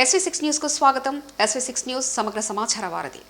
SV6 news కు స్వాగతం. SV6 news సమగ్ర సమాచార వారధి.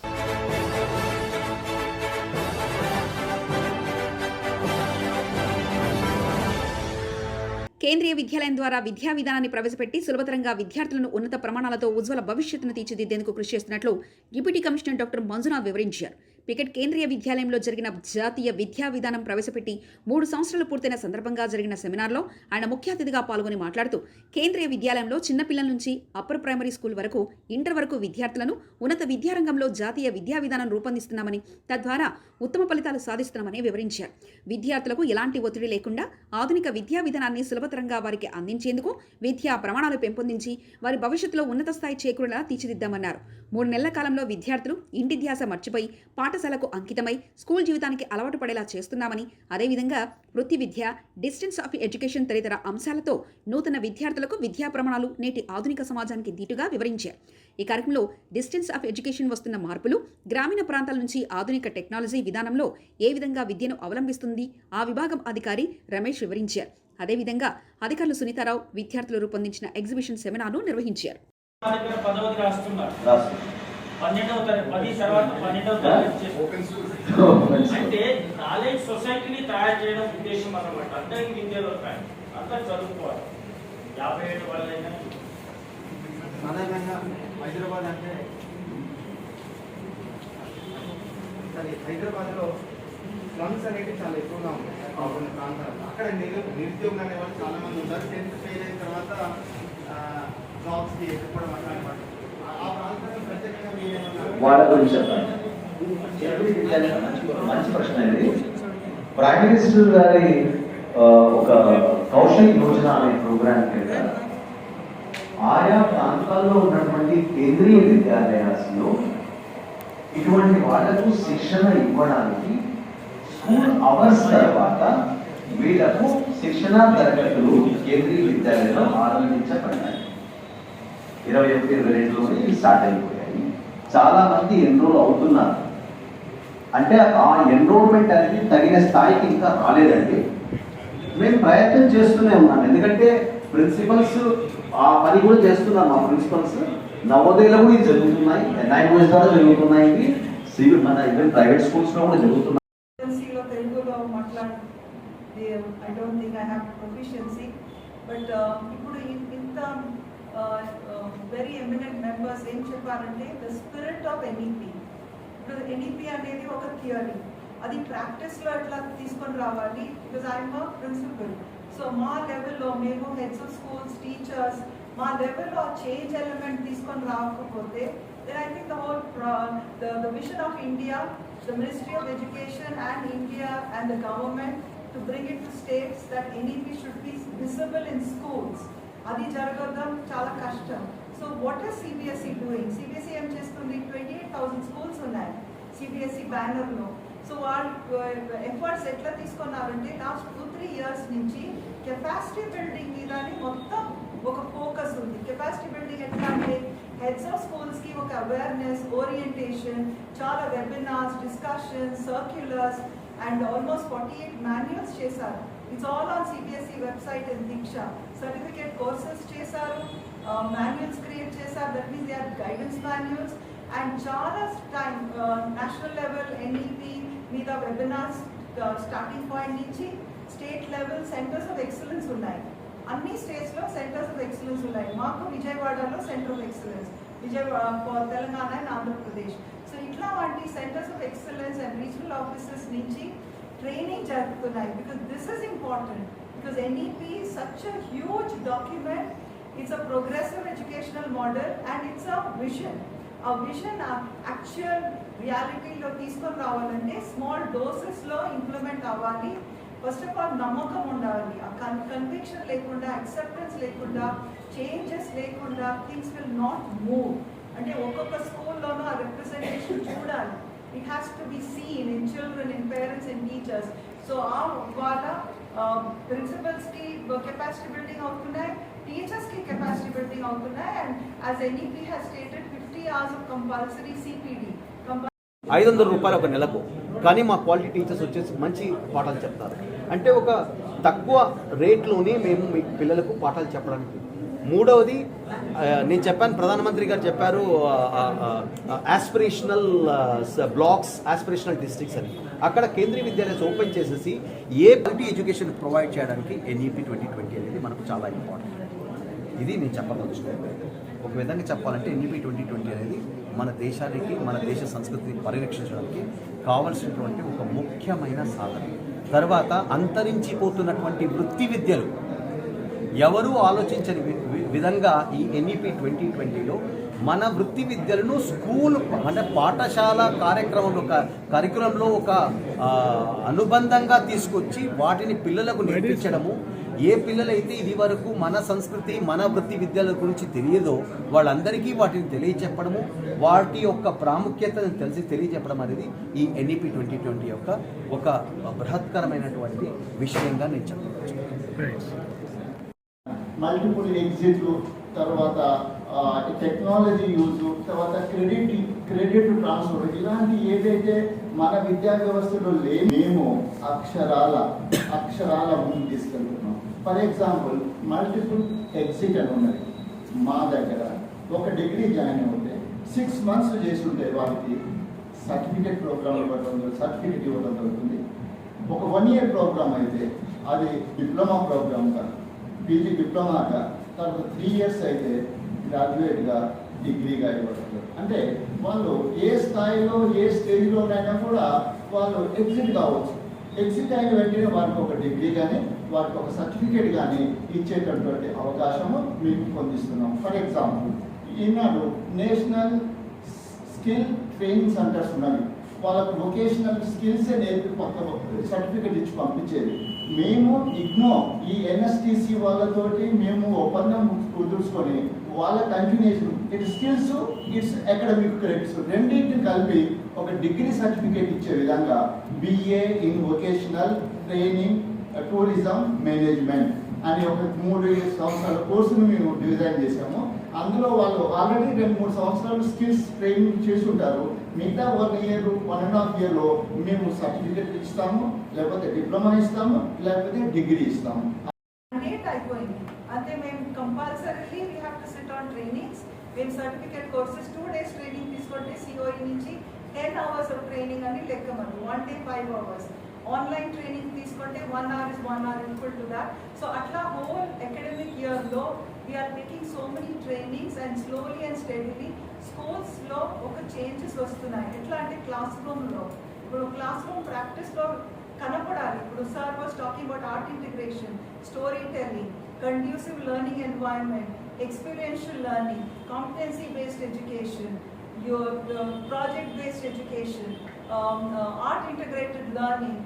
కేంద్రీయ విద్యాలయం ద్వారా విద్యా విధానాన్ని ప్రవేశపెట్టి సులభతరంగా విద్యార్థులను ఉన్నత ప్రమాణాలతో ఉజ్వల భవిష్యత్తును తీర్చిదిద్దేందుకు కృషి చేస్తున్నట్లు డిప్యూటీ కమిషనర్ డాక్టర్ మంజునాథ్ వివరించారు. పికెట్ కేంద్రీయ విద్యాలయంలో జరిగిన జాతీయ విద్యా విధానం ప్రవేశపెట్టి 3 సంవత్సరాలు పూర్తయిన సందర్భంగా జరిగిన సెమినార్లో ఆయన ముఖ్య అతిథిగా పాల్గొని మాట్లాడుతూ కేంద్రీయ విద్యాలయంలో చిన్నపిల్లల నుంచి అప్పర్ ప్రైమరీ స్కూల్ వరకు ఇంటర్ వరకు విద్యార్థులను ఉన్నత విద్యారంగంలో జాతీయ విద్యా విధానం రూపొందిస్తున్నామని తద్వారా ఉత్తమ ఫలితాలు సాధిస్తున్నామని వివరించారు. విద్యార్థులకు ఎలాంటి ఒత్తిడి లేకుండా ఆధునిక విద్యా విధానాన్ని సులభతరంగా వారికి అందించేందుకు విద్యా ప్రమాణాలు పెంపొందించి వారి భవిష్యత్తులో ఉన్నత స్థాయి చేకూరేలా తీర్చిదిద్దామన్నారు. 3 నెలల కాలంలో విద్యార్థులు ఇంటి ధ్యాస మర్చిపోయి పాఠశాలకు అంకితమై స్కూల్ జీవితానికి అలవాటు పడేలా చేస్తున్నామని, అదేవిధంగా వృత్తి విద్య, డిస్టెన్స్ ఆఫ్ ఎడ్యుకేషన్ తదితర అంశాలతో నూతన విద్యార్థులకు విద్యా ప్రమాణాలు నేటి ఆధునిక సమాజానికి దీటుగా వివరించారు. ఈ కార్యక్రమంలో డిస్టెన్స్ ఆఫ్ ఎడ్యుకేషన్ వస్తున్న మార్పులు, గ్రామీణ ప్రాంతాల నుంచి ఆధునిక టెక్నాలజీ విధానంలో ఏ విధంగా విద్యను అవలంబిస్తుంది ఆ విభాగం అధికారి రమేష్ వివరించారు. అదేవిధంగా అధికారులు సునీతారావు విద్యార్థులు రూపొందించిన ఎగ్జిబిషన్ సెమినార్ను నిర్వహించారు. అంటే నాలెడ్జ్ సొసైటీని తయారు చేయడం ఉద్దేశం అన్నమాట. అందరికి విద్యలో అందరు చదువుకోవాలి. 57 వాళ్ళైనా సాధారణంగా హైదరాబాద్ అంటే హైదరాబాద్లో స్లమ్స్ అనేవి చాలా ఎక్కువగా ఉంటాయి కొన్ని ప్రాంతాల్లో. అక్కడ నిరుద్యోగులు అనేవాళ్ళు చాలా మంది ఉంటారు. 10th ఫెయిల్ అయిన తర్వాత జాబ్స్కి ఎక్కడం అట్లాంటి ఆ ప్రాంతాల్లో ప్రత్యేకంగా వాళ్ళ గురించి చెప్పండి. మంచి ప్రశ్న ఇది. ప్రైమ్ మినిస్టర్ గారి ఒక కౌశల్ యోజన అనే ప్రోగ్రాం కింద ఆయా ప్రాంతాల్లో ఉన్నటువంటి కేంద్రీయ విద్యాలయాల్లో ఇటువంటి వాళ్లకు శిక్షణ ఇవ్వడానికి స్కూల్ అవర్స్ తర్వాత వీళ్లకు శిక్షణా తరగతులు కేంద్రీయ విద్యాలయంలో ఆరంభించబడ్డాయి. 21-22 ఇవి స్టార్ట్ అయిపోయాయి. చాలా మంది ఎన్రోల్ అవుతున్నారు. అంటే ఆ ఎన్రోల్మెంట్ అనేది తగిన స్థాయికి ఇంకా రాలేదండి. మేము ప్రయత్నం చేస్తూనే ఉన్నాం. ఎందుకంటే ప్రిన్సిపల్స్ ఆ పని కూడా చేస్తున్నారు. మా ప్రిన్సిపల్స్ నవోదయలో కూడా ఇది జరుగుతున్నాయి, NIOS ద్వారా జరుగుతున్నాయి, సివిల్ మన ఈవెన్ ప్రైవేట్ స్కూల్స్ లో కూడా జరుగుతున్నాయి. I don't think I have proficiency, but ఇప్పుడు ఇంత very eminent members ఏం చెప్పారంటే the spirit of NEP. ఇప్పుడు NEP అనేది ఒక థియరీ, అది ప్రాక్టీస్లో ఎట్లా తీసుకొని రావాలి. Because I'm a principal, so మా లెవెల్లో మేము హెడ్స్ ఆఫ్ స్కూల్స్, టీచర్స్, మా లెవెల్లో చేంజ్ ఎలిమెంట్ తీసుకొని రాకపోతే then I think the whole the vision of India, the Ministry of Education and India and the government to bring it to states that NEP should be visible in schools, adi jaragadam chala kashtam. So what is CBSE doing? CBSE em chestundi 28,000 schools unnai CBSE banner lo. So our efforts etla తీసుకున్నారంటే last 2-3 years నుంచి capacity building మీదనే మొత్తం ఒక focus ఉంది. Capacity building ఎట్లా అంటే heads of schools కి ఒక అవేర్నెస్, ఓరియంటేషన్, చాలా webinars, discussions, circulars and almost 48 manuals చేశారు. It's all on CBSE website and Diksha. Certificate courses చేశారు, మాన్యువల్స్ క్రియేట్ చేశారు. That means they are guidance manuals. And చాలా టైం నేషనల్ లెవెల్ NEP మీద webinars starting point నుంచి state level centres of excellence ఉన్నాయి. అన్ని స్టేట్స్లో centres of excellence ఉన్నాయి. మాకు విజయవాడలో centre of excellence, Telangana and Andhra Pradesh. So ఇట్లా వంటి centres of excellence and regional offices నుంచి ట్రైనింగ్ జరుగుతున్నాయి. Because this is important, because NEP is such a huge document. It's a progressive educational model and it's a vision. ఆ vision actual రియాలిటీలో తీసుకొని రావాలంటే small డోసెస్లో implement అవ్వాలి. First of all నమ్మకం ఉండాలి. ఆ కన్విక్షన్ లేకుండా, యాక్సెప్టెన్స్ లేకుండా, చేంజెస్ లేకుండా థింగ్స్ విల్ నాట్ మూవ్. అంటే ఒక్కొక్క స్కూల్లోనూ ఆ రిప్రజెంటేషన్ చూడాలి. It has to be seen in children, in parents, in teachers. So ఆ వాళ్ళ ప్రిన్సిపల్స్కి కెపాసిటీ బిల్డింగ్ అవుతున్నాయి, టీచర్స్కి కెపాసిటీ బిల్డింగ్ అవుతున్నాయి. And as NEP has stated 50 hours of compulsory CPD. 500 రూపాయలు ఒక నెలకు. కానీ మా క్వాలిటీ టీచర్స్ వచ్చేసి మంచి పాఠాలు చెప్తారు. అంటే ఒక తక్కువ రేట్లోనే మేము మీ పిల్లలకు పాఠాలు చెప్పడానికి. మూడవది నేను చెప్పాను, ప్రధానమంత్రి గారు చెప్పారు ఆస్పిరేషనల్ బ్లాక్స్, ఆస్పిరేషనల్ డిస్ట్రిక్ట్స్ అని. అక్కడ కేంద్రీయ విద్యాలయాలు ఓపెన్ చేసేసి ఏ క్వాలిటీ ఎడ్యుకేషన్ ప్రొవైడ్ చేయడానికి NEP 2020 అనేది మనకు చాలా ఇంపార్టెంట్. ఇది నేను చెప్పదలుచుకున్నాను. ఒక విధంగా చెప్పాలంటే NEP 2020 అనేది మన దేశానికి, మన దేశ సంస్కృతిని పరిరక్షించడానికి కావలసినటువంటి ఒక ముఖ్యమైన సాధన. తర్వాత అంతరించిపోతున్నటువంటి వృత్తి విద్యలు ఎవరూ ఆలోచించని విధంగా ఈ NEP 2020లో మన వృత్తి విద్యలను స్కూల్ అంటే పాఠశాల కరికులంలో ఒక అనుబంధంగా తీసుకొచ్చి వాటిని పిల్లలకు నేర్పించడము. ఏ పిల్లలైతే ఇది వరకు మన సంస్కృతి, మన వృత్తి విద్యల గురించి తెలియదో వాళ్ళందరికీ వాటిని తెలియచెప్పడము, వాటి యొక్క ప్రాముఖ్యతను తెలియచెప్పడం అనేది ఈ NEP 2020 యొక్క ఒక బృహత్కరమైనటువంటి విషయంగా నేను చెప్పవచ్చు. మల్టిపుల్ ఎగ్జిట్లు, తర్వాత టెక్నాలజీ యూజ్, తర్వాత క్రెడిట్ ట్రాన్స్ఫర్, ఇలాంటి ఏదైతే మన విద్యా వ్యవస్థలో మేము అక్షరాల ముందు తీసుకెళ్తున్నాం. ఫర్ ఎగ్జాంపుల్ మల్టిపుల్ ఎగ్జిట్ అని ఉన్నది. మా దగ్గర ఒక డిగ్రీ జాయిన్ అవుతే 6 months చేసి ఉంటే వాళ్ళకి సర్టిఫికేట్ ప్రోగ్రామ్ సర్టిఫికేట్ ఇవ్వడం జరుగుతుంది. ఒక 1 year ప్రోగ్రామ్ అయితే అది డిప్లొమా ప్రోగ్రామ్గా, PG డిప్లొమాగా, తర్వాత 3 years అయితే గ్రాడ్యుయేట్గా, డిగ్రీగా ఇవ్వడం. అంటే వాళ్ళు ఏ స్థాయిలో ఏ స్టేజ్లోనైనా కూడా వాళ్ళు ఎగ్జిట్ కావచ్చు. ఎగ్జిట్ అయిన వెంటనే వారికి ఒక డిగ్రీ కానీ వారికి ఒక సర్టిఫికేట్ కానీ ఇచ్చేటటువంటి అవకాశము మీకు పొందిస్తున్నాం. ఫర్ ఎగ్జాంపుల్ ఈనాడు నేషనల్ స్కిల్ ట్రైనింగ్ సెంటర్స్ ఉన్నవి. వాళ్ళకు వొకేషనల్ స్కిల్సే నేర్పి సర్టిఫికేట్ ఇచ్చి పంపించేది. మేము ఇగ్నో ఈ NSTC వాళ్ళతోటి మేము ఒప్పందం కుదుర్చుకొని వాళ్ళ continuation it's skills, it's academic credits రెండింటిని కలిపి ఒక డిగ్రీ సర్టిఫికేట్ ఇచ్చే విధంగా BA in vocational training tourism management అనే ఒక 3 సంవత్సరాల కోర్సును మేము డిజైన్ చేసాము. అందులో వాళ్ళు ఆల్రెడీ 2-3 సంవత్సరాలు స్కిల్స్ ట్రైనింగ్ చేసి ఉంటారు. మిగతా 1 year 1.5 yearలో మేము సర్టిఫికేట్ ఇస్తాము, లేకపోతే డిప్లొమా ఇస్తాము, లేకపోతే డిగ్రీ ఇస్తాము. అయిపోయింది అంతే. మేము compulsory we have to SIT on trainings. మేము సర్టిఫికేట్ కోర్సెస్ 2 days ట్రైనింగ్ తీసుకుంటే COE నుంచి 10 hours ఆఫ్ ట్రైనింగ్ అని లెక్క. మనం 1 day 5 hours. ఆన్లైన్ ట్రైనింగ్ తీసుకుంటే 1 hour is 1 hour equal to that. So అట్లా హోల్ అకాడమిక్ ఇయర్లో we are making so many trainings and slowly and steadily స్కూల్స్లో ఒక చేంజెస్ వస్తున్నాయి. ఎట్లా అంటే క్లాస్ రూమ్లో ఇప్పుడు క్లాస్ రూమ్ ప్రాక్టీస్లో కనపడాలి. ఇప్పుడు sir was talking about art integration, story telling, conducive learning environment, experiential learning, competency based education, your project based education, art integrated learning,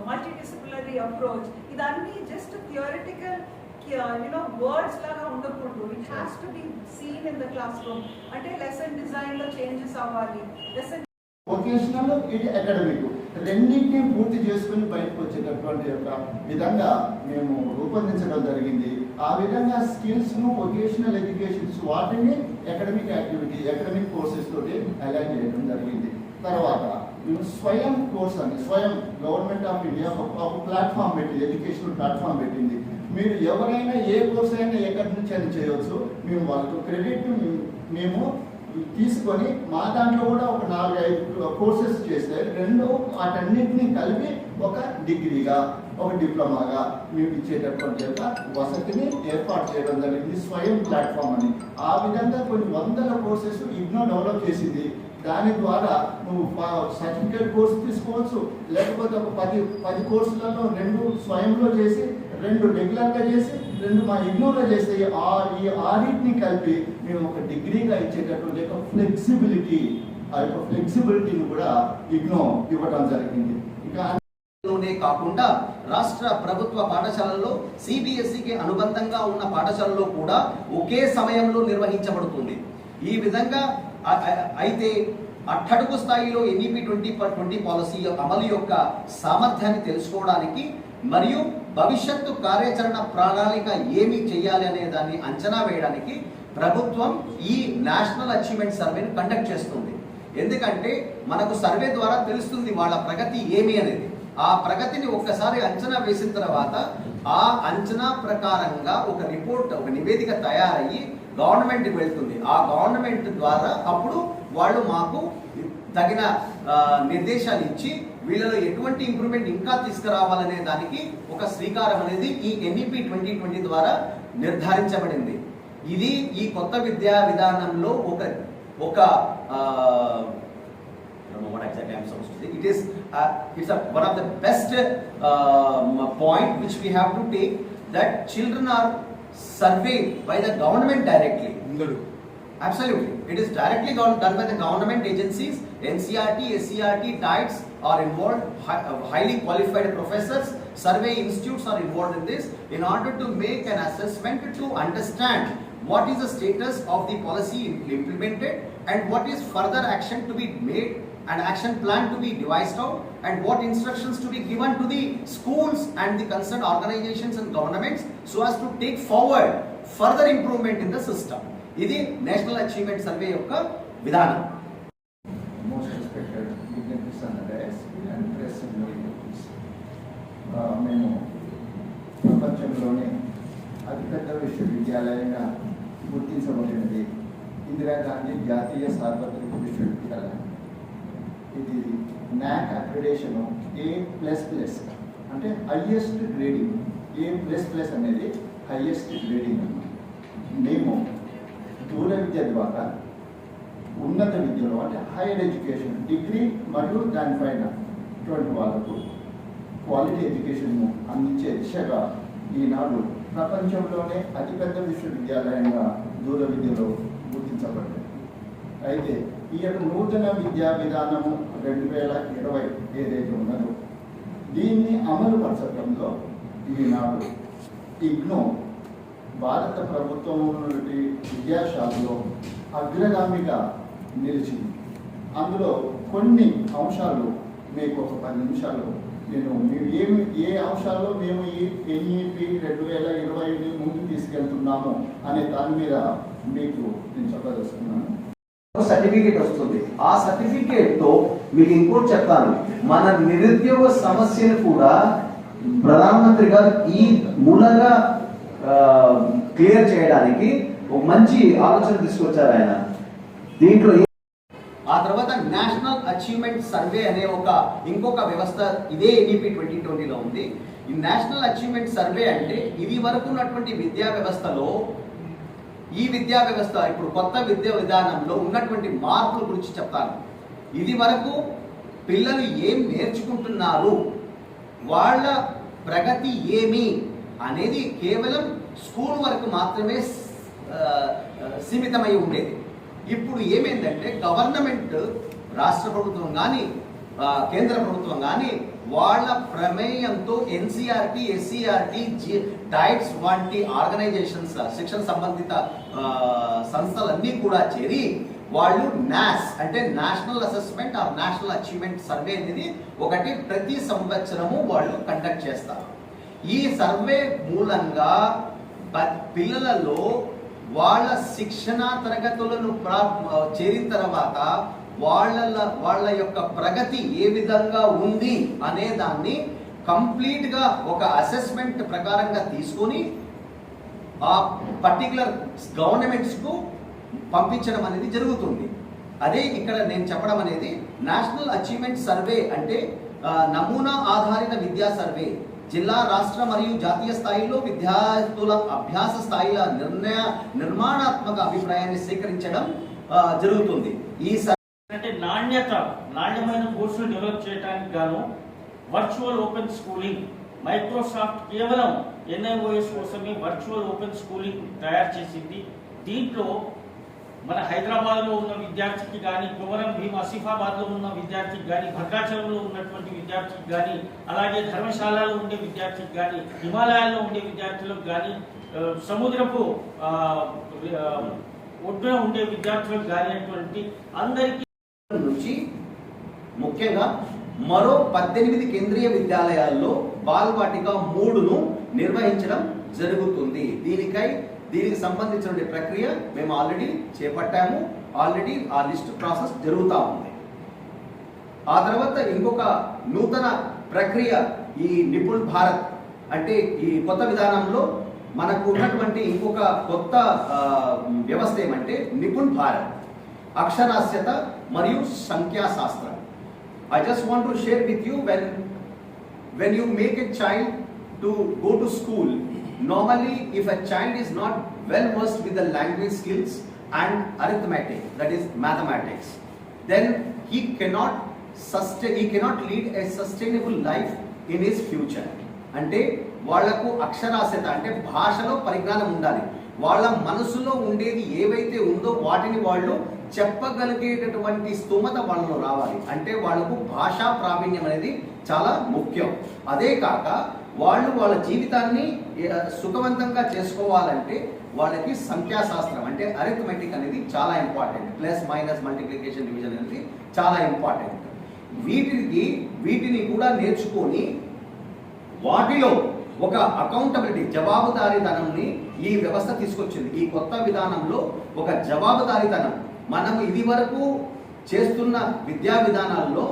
multidisciplinary approach. Idanni just theoretical words laga undakudu. It has to be seen in the classroom. Ante lesson design lo changes avvali. Lesson vocational, ఇది academic రెండింటినీ పూర్తి చేసుకుని బయటకు వచ్చేటటువంటి యొక్క విధంగా మేము రూపొందించడం జరిగింది. ఆ విధంగా స్కిల్స్ను వొకేషనల్ ఎడ్యుకేషన్స్ వాటిని అకాడమిక్ యాక్టివిటీ, అకాడమిక్ కోర్సెస్ తోటి అలైన్ చేయడం జరిగింది. తర్వాత స్వయం కోర్స్ అని గవర్నమెంట్ ఆఫ్ ఇండియా ఒక ప్లాట్ఫామ్ పెట్టింది, ఎడ్యుకేషనల్ ప్లాట్ఫామ్ పెట్టింది. మీరు ఎవరైనా ఏ కోర్స్ అయినా ఎక్కడి నుంచి అయినా చేయవచ్చు. మేము వాళ్ళకు క్రెడిట్ మేము తీసుకొని మా దాంట్లో కూడా ఒక 4-5 కోర్సెస్ చేస్తే 2 వాటన్నింటినీ కలిపి ఒక డిగ్రీగా, ఒక డిప్లొమాగా మేము ఇచ్చేటటువంటి యొక్క వసతిని ఏర్పాటు చేయడం జరిగింది. స్వయం ప్లాట్ఫామ్ అని ఆ విధంగా కొన్ని 100 కోర్సెస్ ఇగ్నో డెవలప్ చేసింది. దాని ద్వారా నువ్వు సర్టిఫికేట్ కోర్సు తీసుకోవచ్చు, లేకపోతే ఒక 10 కోర్సులలో 2 స్వయంలో చేసి, 2 రెగ్యులర్గా చేసి, 2 మా ఇగ్నోర్గా చేస్తే ఈ 6ని కలిపి మేము ఒక డిగ్రీగా ఇచ్చేటటువంటి ఒక ఫ్లెక్సిబిలిటీ, ఆ యొక్క ఫ్లెక్సిబిలిటీని కూడా ఇగ్నో ఇవ్వడం జరిగింది. ఇంకా కాకుండా రాష్ట్ర ప్రభుత్వ పాఠశాలల్లో CBSEకి అనుబంధంగా ఉన్న పాఠశాలలో కూడా ఒకే సమయంలో నిర్వహించబడుతుంది. ఈ విధంగా అయితే అట్టడుగు స్థాయిలో NEP 2020 పాలసీ అమలు యొక్క సామర్థ్యాన్ని తెలుసుకోవడానికి మరియు భవిష్యత్తు కార్యాచరణ ప్రణాళిక ఏమి చేయాలి అనే దాన్ని అంచనా వేయడానికి ప్రభుత్వం ఈ నేషనల్ అచీవ్మెంట్ సర్వేను కండక్ట్ చేస్తుంది. ఎందుకంటే మనకు సర్వే ద్వారా తెలుస్తుంది వాళ్ళ ప్రగతి ఏమి అనేది. ఆ ప్రగతిని ఒక్కసారి అంచనా వేసిన తర్వాత ఆ అంచనా ప్రకారంగా ఒక రిపోర్ట్, ఒక నివేదిక తయారయ్యి గవర్నమెంట్కి వెళ్తుంది. ఆ గవర్నమెంట్ ద్వారా అప్పుడు వాళ్ళు మాకు తగిన నిర్దేశాలు ఇచ్చి వీళ్ళలో ఎటువంటి ఇంప్రూవ్మెంట్ ఇంకా తీసుకురావాలనే దానికి ఒక శ్రీకారం అనేది ఈ NEP 2020 ద్వారా నిర్ధారించబడింది. ఇది ఈ కొత్త విద్యా విధానంలో ఒక what exactly I'm supposed to say. It's one of the best point which we have to take, that children are surveyed by the government directly. Absolutely, it is directly done by the government agencies. NCERT, SCERT, DIETS are involved. Highly qualified professors, survey institutes are involved in this in order to make an assessment to understand what is the status of the policy implemented and what is further action to be made, an action plan to be devised out, and what instructions to be given to the schools and the concerned organizations and governments so as to take forward further improvement in the system. ఇది national achievement survey యొక్క విధానం. Most respected dignitaries and dais and press మేము ప్రపంచంలోనే అతిపెద్ద విశ్వవిద్యాలయంగా గుర్తించబడినది ఇందిరాగాంధీ జాతీయ సార్వత్రిక విశ్వవిద్యాలయం. ఇది NAC అక్రిడేషను A++, అంటే హైయెస్ట్ గ్రేడింగ్. A++ అనేది హైయెస్ట్ గ్రేడింగ్ అన్నమాట. మేము దూర విద్య ద్వారా ఉన్నత విద్యలో, అంటే హైయర్ ఎడ్యుకేషన్, డిగ్రీ మరియు దానిపైన ఇటువంటి వాళ్ళకు క్వాలిటీ ఎడ్యుకేషన్ను అందించే దిశగా ఈనాడు ప్రపంచంలోనే అతిపెద్ద విశ్వవిద్యాలయంగా దూర విద్యలో గుర్తించబడింది. అయితే ఈ యొక్క నూతన విద్యా విధానము 2020 ఏదైతే ఉన్నదో దీన్ని అమలుపరచడంలో ఈనాడు IGNOU భారత ప్రభుత్వం నుండి విద్యాశాఖలో అగ్రగామిగా నిలిచింది. అందులో కొన్ని అంశాలు మీకు ఒక 10 నిమిషాలు మేము ఏ అంశాల్లో మేము ఈ NEP 2020 ముందుకు తీసుకెళ్తున్నాము అనే దాని మీద మీకు నేను చెప్పదలుచుకున్నాను. సర్టిఫికేట్ వస్తుంది. ఆ సర్టిఫికేట్ తో మీకు ఇంకోటి చెప్తాను, మన నిరుద్యోగ సమస్యను కూడా ప్రధానమంత్రి గారు ఈ మూలంగా క్లియర్ చేయడానికి ఒక మంచి ఆలోచన తీసుకొచ్చారు ఆయన. దీంట్లో ఆ తర్వాత నేషనల్ అచీవ్మెంట్ సర్వే అనే ఇంకొక వ్యవస్థ ఇదే NEP 2020లో ఉంది. ఈ నేషనల్ అచీవ్మెంట్ సర్వే అంటే ఇది వరకు ఉన్నటువంటి విద్యా వ్యవస్థలో, ఈ విద్యా వ్యవస్థ ఇప్పుడు కొత్త విద్యా విధానంలో ఉన్నటువంటి మార్పుల గురించి చెప్తాను. ఇది వరకు పిల్లలు ఏం నేర్చుకుంటున్నారు, వాళ్ళ ప్రగతి ఏమి అనేది కేవలం స్కూల్ వరకు మాత్రమే సీమితమై ఉండేది. ఇప్పుడు ఏమైందంటే గవర్నమెంట్, రాష్ట్ర ప్రభుత్వం కానీ కేంద్ర ప్రభుత్వం కానీ వాళ్ళ ప్రమేయంతో NCERT, SCERT, డైట్స్ వంటి ఆర్గనైజేషన్స్, శిక్షణ సంబంధిత సంస్థలన్నీ కూడా చేరి వాళ్ళు NAS అంటే national assessment are national achievement survey అనేది ఒకటి ప్రతి సంవత్సరము వాళ్ళు కండక్ట్ చేస్తారు. ఈ సర్వే మూలంగా పిల్లలలో వాళ్ళ శిక్షణ తరగతులను చేరిన తర్వాత వాళ్ళ యొక్క ప్రగతి ఏ విధంగా ఉంది అనే దాన్ని కంప్లీట్గా ఒక అసెస్మెంట్ ప్రకారంగా తీసుకొని ఆ పర్టికులర్ గవర్నమెంట్స్కు పంపించడం అనేది జరుగుతుంది. అదే ఇక్కడ నేను చెప్పడం అనేది నేషనల్ అచీవ్మెంట్ సర్వే అంటే నమూనా ఆధారిత విద్యా సర్వే. జిల్లా, రాష్ట్ర మరియు జాతీయ స్థాయిలో విద్యార్థుల అభ్యాస స్థాయిల నిర్మాణాత్మక అభిప్రాయాన్ని సేకరించడం జరుగుతుంది. ఈ అంటే నాణ్యమైన కోర్సులు డెవలప్ చేయడానికి గాను వర్చువల్ ఓపెన్ స్కూలింగ్, మైక్రోసాఫ్ట్ కేవలం NIOS కోసమే వర్చువల్ ఓపెన్ స్కూలింగ్ తయారు చేసింది. దీంట్లో మన హైదరాబాద్లో ఉన్న విద్యార్థికి కానీ, కుమరం భీమ్ ఆసిఫాబాద్లో ఉన్న విద్యార్థికి కానీ, భద్రాచలంలో ఉన్నటువంటి విద్యార్థికి కానీ, అలాగే ధర్మశాలలో ఉండే విద్యార్థికి కానీ, హిమాలయాల్లో ఉండే విద్యార్థులకు కానీ, సముద్రపు ఒడ్డున ఉండే విద్యార్థులకు కానీ అటువంటి అందరికీ నుంచి ముఖ్యంగా మరో 18 కేంద్రీయ విద్యాలయాల్లో బాలవాటిక 3ను నిర్వహించడం జరుగుతుంది. దీనికి సంబంధించిన ప్రక్రియ మేము ఆల్రెడీ చేపట్టాము. ఆల్రెడీ ఆ లిస్ట్ ప్రాసెస్ జరుగుతూ ఉంది. ఆ తర్వాత ఇంకొక నూతన ప్రక్రియ ఈ నిపుణ్ భారత్ అంటే ఈ కొత్త విధానంలో మనకు ఉన్నటువంటి ఇంకొక కొత్త వ్యవస్థ ఏమంటే నిపుణ్ భారత్, అక్షరాస్యత మరియు సంఖ్యాశాస్త్రం. I just want to share with you when you make a child to go to school, normally if a child is not well versed with the language skills and arithmetic, that is mathematics, then he cannot lead a sustainable life in his future. అంటే వాళ్లకు అక్షరాస్యత అంటే భాషలో పరిజ్ఞానం ఉండాలి. వాళ్ళ మనసులో ఉండేది ఏవైతే ఉందో వాటిని వాళ్ళు చెప్పగలిగేటటువంటి స్థూమత వాళ్ళలో రావాలి. అంటే వాళ్లకు భాషా ప్రావీణ్యం అనేది చాలా ముఖ్యం. అదే కాక వాళ్ళు వాళ్ళ జీవితాన్ని సుఖవంతంగా చేసుకోవాలంటే వాళ్ళకి సంఖ్యాశాస్త్రం అంటే అరిథమెటిక్ అనేది చాలా important. Plus minus multiplication division అనేది చాలా ఇంపార్టెంట్. వీటిని కూడా నేర్చుకొని వాటిలో ఒక అకౌంటబిలిటీ, జవాబుదారీతనంని ఈ వ్యవస్థ తీసుకొచ్చింది. ఈ కొత్త విధానంలో ఒక జవాబుదారీతనం, మనం ఇది వరకు చేస్తున్న విద్యా విధానాల్లో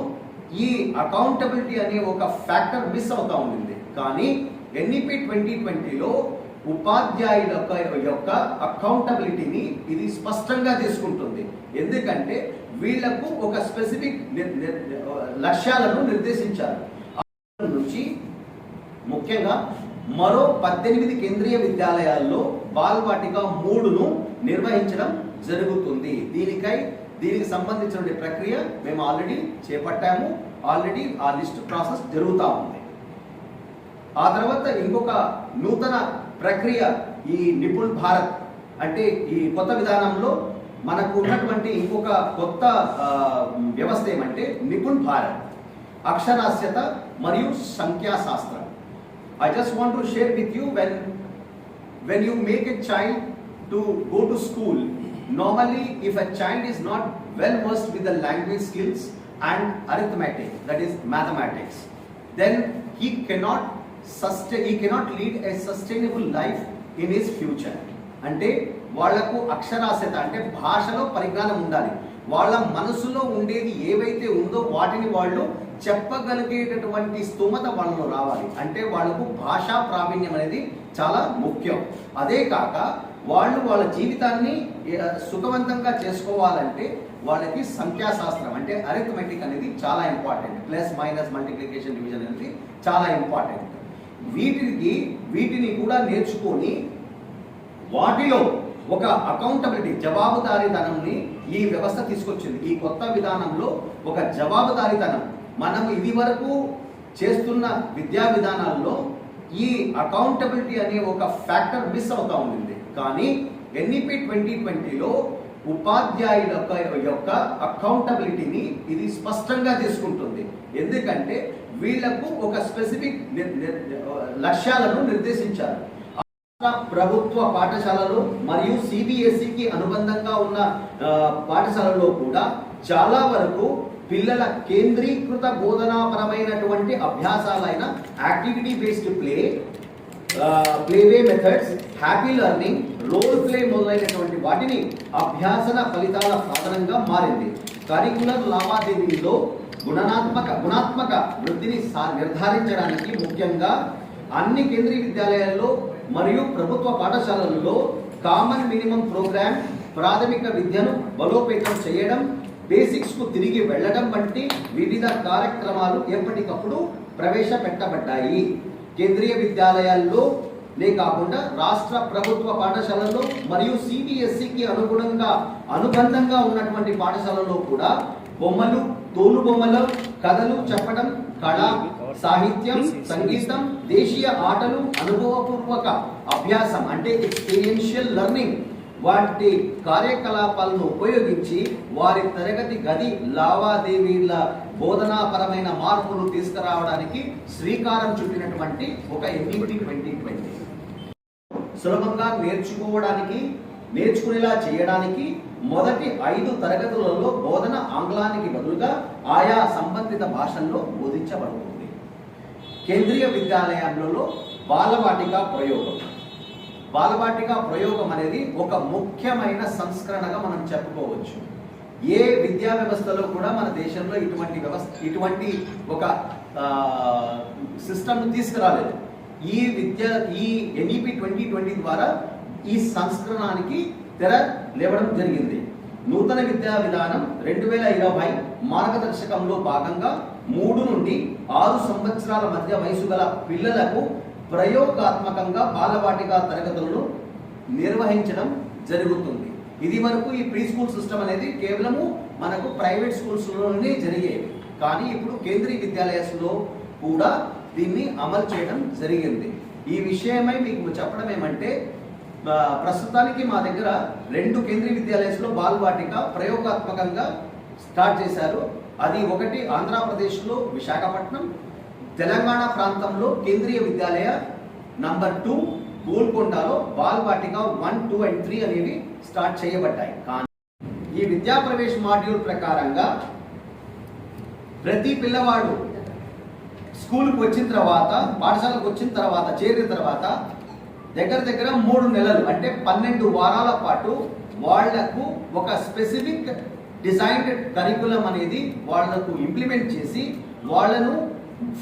ఈ అకౌంటబిలిటీ అనే ఒక ఫ్యాక్టర్ మిస్ అవుతా ఉండింది. కానీ NEP 2020లో ఉపాధ్యాయుల యొక్క అకౌంటబిలిటీని ఇది స్పష్టంగా తీసుకుంటుంది. ఎందుకంటే వీళ్లకు ఒక స్పెసిఫిక్ లక్ష్యాలను నిర్దేశించారు. నుంచి ముఖ్యంగా మరో 18 కేంద్రీయ విద్యాలయాల్లో బాలవాటిక 3ను నిర్వహించడం జరుగుతుంది. దీనికి సంబంధించిన ప్రక్రియ మేము ఆల్రెడీ చేపట్టాము. ఆల్రెడీ ఆ లిస్ట్ ప్రాసెస్ జరుగుతూ ఉంది. ఆ తర్వాత ఇంకొక నూతన ప్రక్రియ ఈ నిపుణ్ భారత్ అంటే ఈ కొత్త విధానంలో మనకు ఉన్నటువంటి ఇంకొక కొత్త వ్యవస్థ ఏమంటే నిపుణ్ భారత్, అక్షరాస్యత మరియు సంఖ్యాశాస్త్రం. I just want to share with you when you make a child to go to school, normally if a child is not well versed with the language skills and arithmetic, that is mathematics, then he cannot lead a sustainable life in his future. అంటే వాళ్లకు అక్షరాస్యత అంటే భాషలో పరిజ్ఞానం ఉండాలి. వాళ్ళ మనసులో ఉండేది ఏవైతే ఉందో వాటిని వాళ్ళు చెప్పగలిగేటటువంటి స్థూమత వాళ్ళలో రావాలి. అంటే వాళ్లకు భాషా ప్రావీణ్యం అనేది చాలా ముఖ్యం. అదే కాక వాళ్ళు వాళ్ళ జీవితాన్ని సుఖవంతంగా చేసుకోవాలంటే వాళ్ళకి సంఖ్యాశాస్త్రం అంటే అరిథమెటిక్ అనేది చాలా important. Plus minus multiplication division అనేది చాలా ఇంపార్టెంట్. వీటిని కూడా నేర్చుకొని వాటిలో ఒక అకౌంటబిలిటీ, జవాబుదారీతనంని ఈ వ్యవస్థ తీసుకొచ్చింది. ఈ కొత్త విధానంలో ఒక జవాబుదారీతనం, మనం ఇది వరకు చేస్తున్న విద్యా విధానాల్లో ఈ అకౌంటబిలిటీ అనే ఒక ఫ్యాక్టర్ మిస్ అవుతా ఉండింది. కానీ NEP 2020లో ఉపాధ్యాయుల యొక్క అకౌంటబిలిటీని ఇది స్పష్టంగా తీసుకుంటుంది. ఎందుకంటే వీళ్లకు ఒక స్పెసిఫిక్ లక్ష్యాలను నిర్దేశించారు. ప్రభుత్వ పాఠశాలలు మరియు CBSEకి అనుబంధంగా ఉన్న పాఠశాలలో కూడా చాలా వరకు పిల్లల కేంద్రీకృత బోధనాపరమైనటువంటి అభ్యాసాలైన activity based playway methods, happy learning, role play మొదలైనటువంటి వాటిని అభ్యాసన ఫలితాల సాధనంగా మారింది. కరికులర్ లావాదేవీలో గుణాత్మక వృద్ధిని నిర్ధారించడానికి ముఖ్యంగా అన్ని కేంద్రీయ విద్యాలయాల్లో మరియు ప్రభుత్వ పాఠశాలల్లో కామన్ మినిమం ప్రోగ్రామ్, ప్రాథమిక విద్యను బలోపేతం చేయడం, బేసిక్స్ కు తిరిగి వెళ్లడం వంటి వివిధ కార్యక్రమాలు ఎప్పటికప్పుడు ప్రవేశపెట్టబడ్డాయి. కేంద్రీయ విద్యాలయాల్లో కాకుండా రాష్ట్ర ప్రభుత్వ పాఠశాలల్లో మరియు CBSEకి అనుబంధంగా ఉన్నటువంటి పాఠశాలల్లో కూడా బొమ్మలు, తోలుబొమ్మలు, కథలు చెప్పడం, కళ, సాహిత్యం, సంగీతం, దేశీయ ఆటలు, అనుభవపూర్వక అభ్యాసం అంటే ఎక్స్పీరియన్షియల్ లెర్నింగ్ వాటి కార్యకలాపాలను ఉపయోగించి వారి తరగతి గది లావాదేవీల బోధనాపరమైన మార్పులు తీసుకురావడానికి శ్రీకారం చుట్టినటువంటి ఒక NEP 2020. సులభంగా నేర్చుకునేలా చేయడానికి మొదటి 5 తరగతులలో బోధన ఆంగ్లానికి బదులుగా ఆయా సంబంధిత భాషల్లో బోధించబడుతుంది. కేంద్రీయ విద్యాలయాలలో బాలవాటిక ప్రయోగం అనేది ఒక ముఖ్యమైన సంస్కరణగా మనం చెప్పుకోవచ్చు. ఏ విద్యా వ్యవస్థలో కూడా మన దేశంలో ఇటువంటి ఒక సిస్టమ్ను తీసుకురాలేదు. ఈ ఎన్ఈపి 2020 ద్వారా ఈ సంస్కరణానికి తెర లేవడం జరిగింది. నూతన విద్యా విధానం 2020 మార్గదర్శకంలో భాగంగా 3 నుండి 6 సంవత్సరాల మధ్య వయసు గల పిల్లలకు ప్రయోగాత్మకంగా బాలవాటిక తరగతులను నిర్వహించడం జరుగుతుంది. ఇది వరకు ఈ ప్రీ స్కూల్ సిస్టమ్ అనేది కేవలము మనకు ప్రైవేట్ స్కూల్స్లోనే జరిగేవి, కానీ ఇప్పుడు కేంద్రీయ విద్యాలయాల్లో కూడా దీన్ని అమలు చేయడం జరిగింది. ఈ విషయమై మీకు చెప్పడం ఏమంటే, ప్రస్తుతానికి మా దగ్గర 2 కేంద్రీయ విద్యాలయాల్లో బాలవాటిక ప్రయోగాత్మకంగా స్టార్ట్ చేశారు. అది ఒకటి ఆంధ్రప్రదేశ్లో విశాఖపట్నం, తెలంగాణ ప్రాంతంలో కేంద్రీయ విద్యాలయ నంబర్ 2 గోల్కొండలో బాలవాటిక 1, 2 and 3 అనేవి స్టార్ట్ చేయబడ్డాయి. కానీ ఈ విద్యా ప్రవేశ మాడ్యూల్ ప్రకారంగా ప్రతి పిల్లవాడు స్కూల్కి వచ్చిన తర్వాత, పాఠశాలకు వచ్చిన తర్వాత, చేరిన తర్వాత దగ్గర 3 నెలలు అంటే 12 వారాల పాటు వాళ్లకు ఒక స్పెసిఫిక్ డిజైన్డ్ కరికులం అనేది వాళ్లకు ఇంప్లిమెంట్ చేసి వాళ్ళను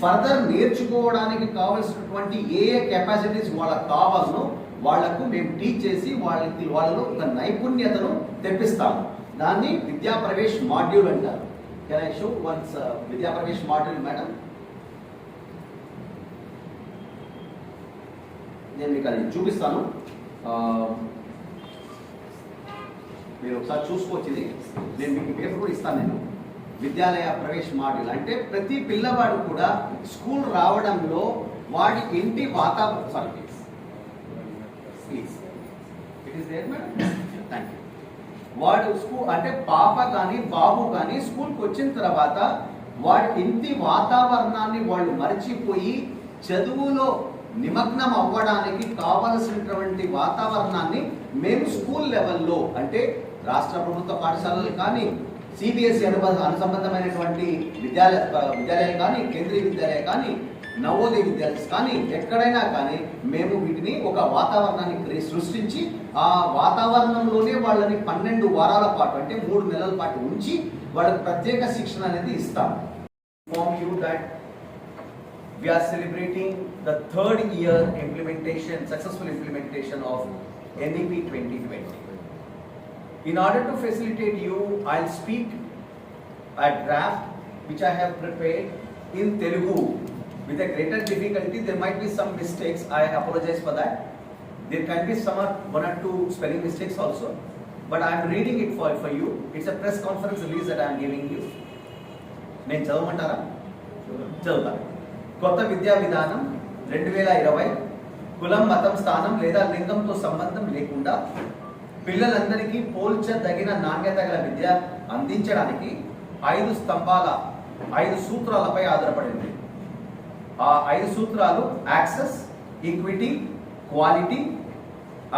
ఫర్దర్ నేర్చుకోవడానికి కావాల్సినటువంటి ఏ కెపాసిటీస్ వాళ్ళకు కావాలనో వాళ్లకు మేము టీచ్ చేసి వాళ్ళలో ఒక నైపుణ్యతను తెప్పిస్తాము. దాన్ని విద్యా ప్రవేశ్ మాడ్యూల్ అంటారు. కెన్ ఐ షో వన్స్ విద్యా ప్రవేశ్ మాడ్యూల్ మేడం? నేను మీకు అది చూపిస్తాను, మీరు ఒకసారి చూసుకోవచ్చు. ఇది నేను మీకు పేపర్ కూడా ఇస్తాను. నేను విద్యాలయ ప్రవేశ మాడ్యూల్ అంటే ప్రతి పిల్లవాడు కూడా స్కూల్ రావడంలో వాడి ఇంటి వాతావరణం వాడు స్కూల్ అంటే పాప కానీ బాబు కానీ స్కూల్కి వచ్చిన తర్వాత వాడి ఇంటి వాతావరణాన్ని వాళ్ళు మర్చిపోయి చదువులో నిమగ్నం అవ్వడానికి కావలసినటువంటి వాతావరణాన్ని మేము స్కూల్ లెవెల్లో అంటే రాష్ట్ర ప్రభుత్వ పాఠశాలలు కానీ, సిబిఎస్ఈ అనుసంబంధమైనటువంటి విద్యాలయం కానీ, కేంద్రీయ విద్యాలయం కానీ, నవోదయ విద్యాలయం కానీ, ఎక్కడైనా కానీ మేము వీటిని ఒక వాతావరణాన్ని సృష్టించి ఆ వాతావరణంలోనే వాళ్ళని 12 వారాల పాటు అంటే 3 నెలల పాటు ఉంచి వాళ్ళకి ప్రత్యేక శిక్షణ అనేది ఇస్తాం. We are celebrating the 3rd year successful implementation of NEP 2020. In order to facilitate you, I'll speak a draft which I have prepared in Telugu. With a greater difficulty, there might be some mistakes. I apologize for that. There can be one or two spelling mistakes also. But I am reading it for you. It's a press conference release that I am giving you. నేను చదవమంటారా? చదువుతాను. కొత్త విద్యా విధానం 2020 కులం, మతం, స్థానం లేదా లింగంతో సంబంధం లేకుండా పిల్లలందరికీ పోల్చదగిన నాణ్యత గల విద్య అందించడానికి 5 సూత్రాలపై ఆధారపడింది. ఆ 5 సూత్రాలు access, equity, quality,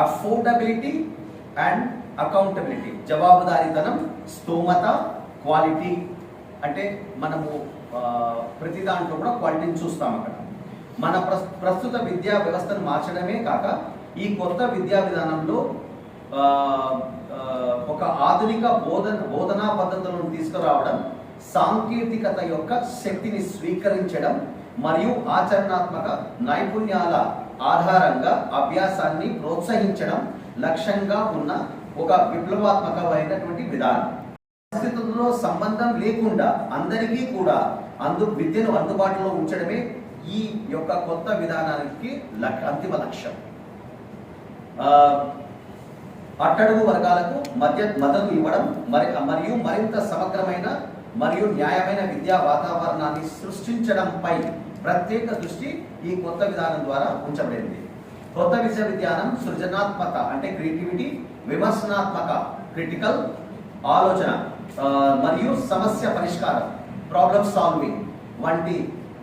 affordability and accountability. జవాబుదారీతనం, స్తోమత, క్వాలిటీ అంటే మనము ప్రతి దాంట్లో కూడా క్వాలిటీని చూస్తాం. అక్కడ మన ప్రస్తుత విద్యా వ్యవస్థను మార్చడమే కాక ఈ కొత్త విద్యా విధానంలో ఒక ఆధునిక బోధనా పద్ధతులను తీసుకురావడం, సాంకేతికత యొక్క శక్తిని స్వీకరించడం మరియు ఆచరణాత్మక నైపుణ్యాల ఆధారంగా అభ్యాసాన్ని ప్రోత్సహించడం లక్ష్యంగా ఉన్న ఒక విప్లవాత్మకమైనటువంటి విధానం. పరిస్థితుల్లో సంబంధం లేకుండా అందరికీ కూడా విద్యను అందుబాటులో ఉంచడమే ఈ యొక్క కొత్త విధానానికి అంతిమ లక్ష్యం. అట్టడుగు వర్గాలకు మద్దతు ఇవ్వడం మరియు మరింత సమగ్రమైన మరియు న్యాయమైన విద్యా వాతావరణాన్ని సృష్టించడంపై ప్రత్యేక దృష్టి ఈ కొత్త విధానం ద్వారా ఉంచబడింది. కొత్త విద్యానం సృజనాత్మక అంటే క్రియేటివిటీ, విమర్శనాత్మక క్రిటికల్ ఆలోచన మరియు సమస్య పరిష్కారం ప్రాబ్లమ్ సాల్వింగ్ వంటి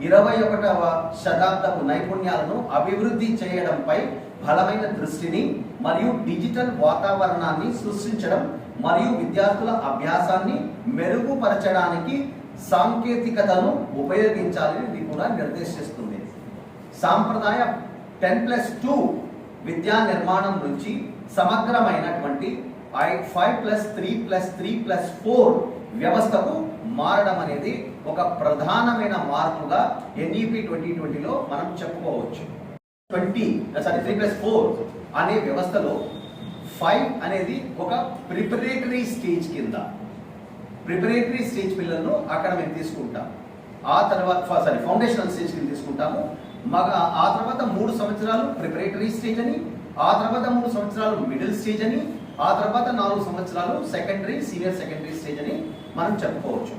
21వ శతాబ్దపు నైపుణ్యాలను అభివృద్ధి చేయడంపై బలమైన దృష్టిని మరియు డిజిటల్ వాతావరణాన్ని సృష్టించడం మరియు విద్యార్థుల అభ్యాసాన్ని మెరుగుపరచడానికి సాంకేతికతను ఉపయోగించాలని కూడా నిర్దేశిస్తుంది. సాంప్రదాయ 10+2 విద్యా నిర్మాణం నుంచి సమగ్రమైనటువంటి 5+3+3+4 వ్యవస్థకు మారడం అనేది ఒక ప్రధానమైన మార్పుగా NEP 2020లో మనం చెప్పుకోవచ్చు. 3+4 అనే వ్యవస్థలో 5 అనేది ఒక ప్రిపరేటరీ స్టేజ్ కింద ప్రిపరేటరీ స్టేజ్ పిల్లలను అక్కడ మేము తీసుకుంటాం. ఆ తర్వాత ఫౌండేషనల్ స్టేజ్ కింద తీసుకుంటాము. ఆ తర్వాత 3 సంవత్సరాలు ప్రిపరేటరీ స్టేజ్ అని, ఆ తర్వాత 3 సంవత్సరాలు మిడిల్ స్టేజ్ అని, ఆ తర్వాత 4 సంవత్సరాలు సెకండరీ సీనియర్ సెకండరీ స్టేజ్ అని మనం చెప్పుకోవచ్చు.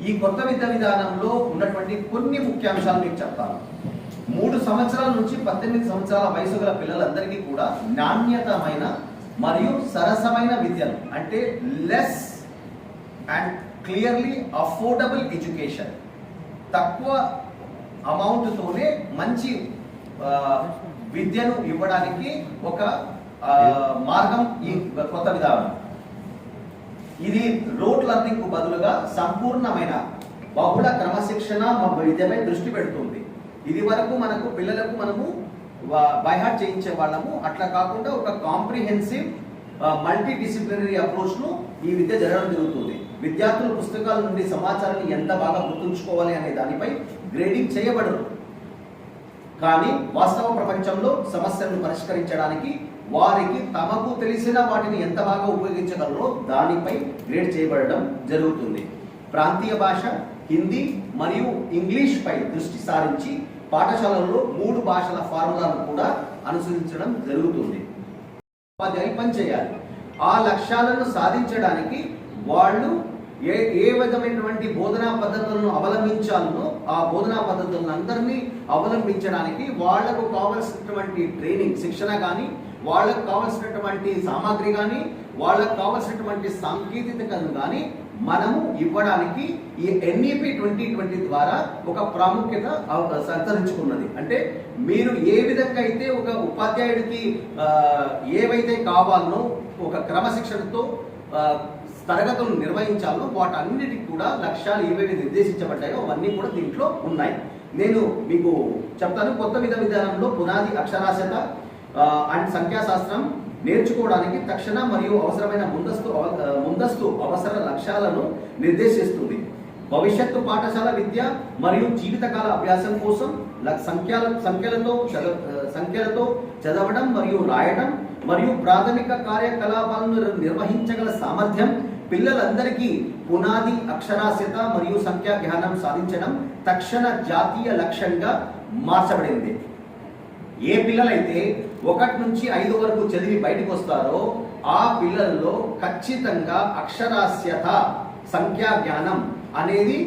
ఈ కొత్త విద్యా విధానంలో ఉన్నటువంటి కొన్ని ముఖ్యాంశాలు మీకు చెప్తాను. 3 సంవత్సరాల నుంచి 18 సంవత్సరాల వయసు గల పిల్లలందరికీ కూడా నాణ్యతమైన మరియు సరసమైన విద్యను, అంటే less and clearly affordable education, తక్కువ అమౌంట్తోనే మంచి విద్యను ఇవ్వడానికి ఒక మార్గం ఈ కొత్త విధానం. ఇది రోడ్ లెర్నింగ్ కు బదులుగా సంపూర్ణమైన బహుళ క్రమశిక్షణ విద్యపై దృష్టి పెడుతుంది. ఇది వరకు మనకు పిల్లలకు మనము బైహార్ట్ చేయించే వాళ్ళము, అట్లా కాకుండా ఒక కాంప్రిహెన్సివ్ మల్టీ డిసిప్లినరీ అప్రోచ్ ను ఈ విద్య జరగడం జరుగుతుంది. విద్యార్థులు పుస్తకాల నుండి సమాచారాన్ని ఎంత బాగా గుర్తుంచుకోవాలి అనే దానిపై గ్రేడింగ్ చేయబడరు, కానీ వాస్తవ ప్రపంచంలో సమస్యలను పరిష్కరించడానికి వారికి తమకు తెలిసిన వాటిని ఎంత బాగా ఉపయోగించగలరో దానిపై గ్రేడ్ చేయబడడం జరుగుతుంది. ప్రాంతీయ భాష హిందీ మరియు ఇంగ్లీష్ పై దృష్టి సారించి పాఠశాలల్లో 3 భాషల ఫార్ములాను కూడా అనుసరించడం జరుగుతుంది. ఉపాధ్యాయులు పనిచేయాలి. ఆ లక్ష్యాలను సాధించడానికి వాళ్ళు ఏ విధమైనటువంటి బోధనా పద్ధతులను అవలంబించాలనో ఆ బోధనా పద్ధతులను అందరినీ అవలంబించడానికి వాళ్లకు కావలసినటువంటి ట్రైనింగ్ శిక్షణ కానీ, వాళ్ళకు కావలసినటువంటి సామాగ్రి కానీ, వాళ్ళకు కావలసినటువంటి సాంకేతికతను కానీ మనము ఇవ్వడానికి ఈ ఎన్ఈపి 2020 ద్వారా ఒక ప్రాముఖ్యత సంతరించుకున్నది. అంటే మీరు ఏ విధంగా అయితే ఒక ఉపాధ్యాయుడికి ఏవైతే కావాలనో ఒక క్రమశిక్షణతో తరగతులు నిర్వహించాలో వాటన్నిటికి కూడా లక్ష్యాలు ఏవైతే నిర్దేశించబడ్డాయో అవన్నీ కూడా దీంట్లో ఉన్నాయి. నేను మీకు చెప్తాను. కొత్త విధానంలో పునాది అక్షరాస్యత అండ్ సంఖ్యాశాస్త్రం నేర్చుకోవడానికి తక్షణ మరియు అవసరమైన ముందస్తు అవసర లక్ష్యాలను నిర్దేశిస్తుంది. భవిష్యత్తు పాఠశాల విద్య మరియు జీవితకాల అభ్యాసం కోసం సంఖ్యలతో చదవడం మరియు రాయడం మరియు ప్రాథమిక కార్యకలాపాలను నిర్వహించగల సామర్థ్యం పిల్లలందరికీ పునాది అక్షరాస్యత మరియు సంఖ్యా జ్ఞానం సాధించడం తక్షణ జాతీయ లక్ష్యంగా మార్చబడింది. ఏ పిల్లలైతే 1 నుంచి 5 వరకు చదివి బయటకు వస్తారో ఆ పిల్లల్లో ఖచ్చితంగా అక్షరాస్యత సంఖ్యా జ్ఞానం అనేది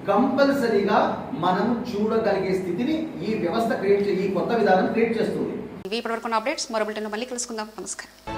కంపల్సరీగా మనం చూడగలిగే స్థితిని ఈ వ్యవస్థ ఈ కొత్త విధానం క్రియేట్ చేస్తుంది. ఇప్పటివరకు అప్డేట్స్ మరో బులెటిన్లో మళ్ళీ కలుసుకుందాం. నమస్కారం.